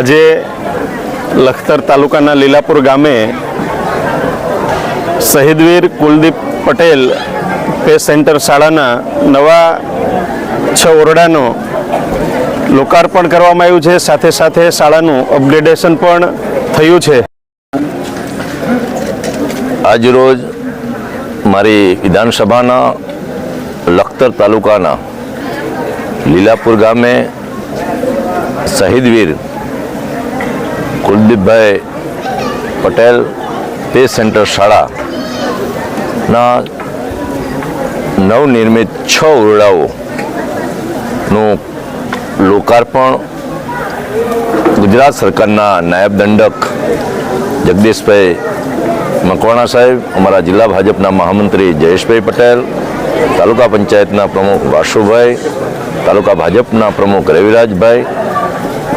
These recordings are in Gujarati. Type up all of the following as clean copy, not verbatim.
આજે લખતર તાલુકાના લીલાપુર ગામે શહીદવીર કુલદીપ પટેલ પે સેન્ટર શાળાના નવા 6 ઓરડાનો લોકાર્પણ કરવામાં આવ્યું છે। સાથે સાથે શાળાનું અપગ્રેડેશન પણ થયું છે। આજ રોજ મારી વિધાનસભાના લખતર તાલુકાના લીલાપુર ગામે શહીદવીર કુલદીપભાઈ પટેલ પે સેન્ટર શાળાના નવનિર્મિત 6 ઓરડાઓનું લોકાર્પણ ગુજરાત સરકારના નાયબ દંડક જગદીશભાઈ મકવાણા સાહેબ, અમારા જિલ્લા ભાજપના મહામંત્રી જયેશભાઈ પટેલ, તાલુકા પંચાયતના પ્રમુખ વાસુભાઈ, તાલુકા ભાજપના પ્રમુખ રવિરાજભાઈ,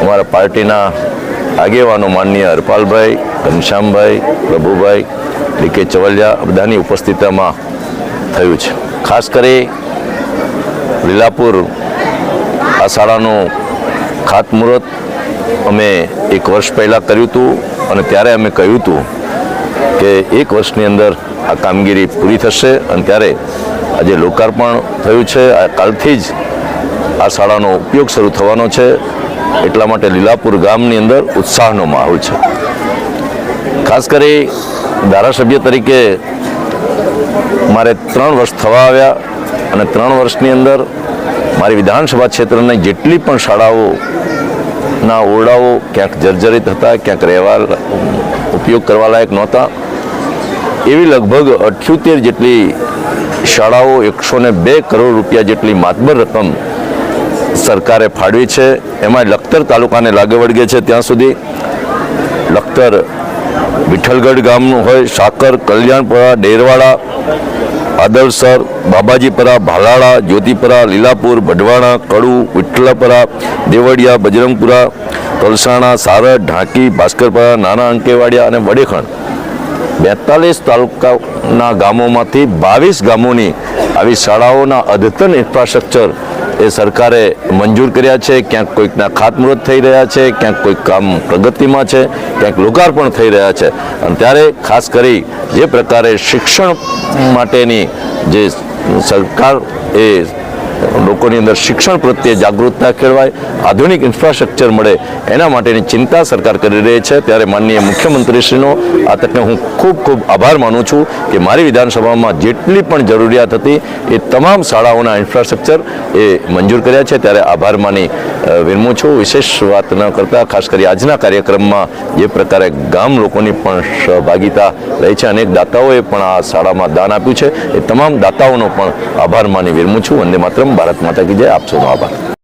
અમારા પાર્ટીના આગેવાનો માનનીય હરપાલભાઈ, ઘનશ્યામભાઈ, પ્રભુભાઈ, ડીકે ચવલિયા બધાની ઉપસ્થિતિમાં થયું છે। ખાસ કરી લીલાપુર આ શાળાનું ખાતમુહૂર્ત અમે 1 વર્ષ પહેલાં કર્યું હતું અને ત્યારે અમે કહ્યું હતું કે 1 વર્ષની અંદર આ કામગીરી પૂરી થશે અને ત્યારે આજે લોકાર્પણ થયું છે। કાલથી જ આ શાળાનો ઉપયોગ શરૂ થવાનો છે, એટલા માટે લીલાપુર ગામની અંદર ઉત્સાહનો માહોલ છે। ખાસ કરી ધારાસભ્ય તરીકે મારે 3 વર્ષ થવા આવ્યા અને 3 વર્ષની અંદર મારી વિધાનસભા ક્ષેત્રની જેટલી પણ શાળાઓના ઓરડાઓ ક્યાંક જર્જરિત હતા, ક્યાંક રહેવા ઉપયોગ કરવા લાયક નહોતા, એવી લગભગ 78 જેટલી શાળાઓ 102 કરોડ રૂપિયા જેટલી માતબર રકમ સરકારે ફાળવી છે। એમાં લખતર તાલુકાને લાગે વળગે છે ત્યાં સુધી લખતર વિઠ્ઠલગઢ ગામનું હોય, સાકર, કલ્યાણપુરા, ડેરવાડા, આદરસર, બાબાજીપરા, ભાલાળા, જ્યોતિપરા, લીલાપુર, બઢવાણા, કડુ, વિઠ્ઠલપરા, દેવળિયા, બજરંગપુરા, તલસાણા, સારડ, ઢાંકી, ભાસ્કરપરા, નાના અંકેવાડિયા અને વડેખણ 42 તાલુકાના ગામોમાંથી 22 ગામોની આવી શાળાઓના અદ્યતન ઇન્ફ્રાસ્ટ્રક્ચર એ સરકારે મંજૂર કર્યા છે। ક્યાંક કોઈકના ખાતમુહૂર્ત થઈ રહ્યા છે, ક્યાંક કોઈક કામ પ્રગતિમાં છે, ક્યાંક લોકાર્પણ થઈ રહ્યા છે। અને ત્યારે ખાસ કરી જે પ્રકારે શિક્ષણ માટેની જે સરકાર એ લોકોની અંદર શિક્ષણ પ્રત્યે જાગૃતતા કેળવાય, આધુનિક ઇન્ફ્રાસ્ટ્રક્ચર મળે, એના માટેની ચિંતા સરકાર કરી રહી છે। ત્યારે માનનીય મુખ્યમંત્રીશ્રીનો આ તકને હું ખૂબ ખૂબ આભાર માનું છું કે મારી વિધાનસભામાં જેટલી પણ જરૂરિયાત હતી એ તમામ શાળાઓના ઇન્ફ્રાસ્ટ્રક્ચર એ મંજૂર કર્યા છે। ત્યારે આભાર માની વિરમું છું। વિશેષ વાત ન કરતાં ખાસ કરી આજના કાર્યક્રમમાં જે પ્રકારે ગામ લોકોની પણ સહભાગિતા રહી છે, અનેક દાતાઓએ પણ આ શાળામાં દાન આપ્યું છે, એ તમામ દાતાઓનો પણ આભાર માની વિરમું છું। વંદે માતરમ, ભારત માતા કી જય। આપ સૌનો આભાર।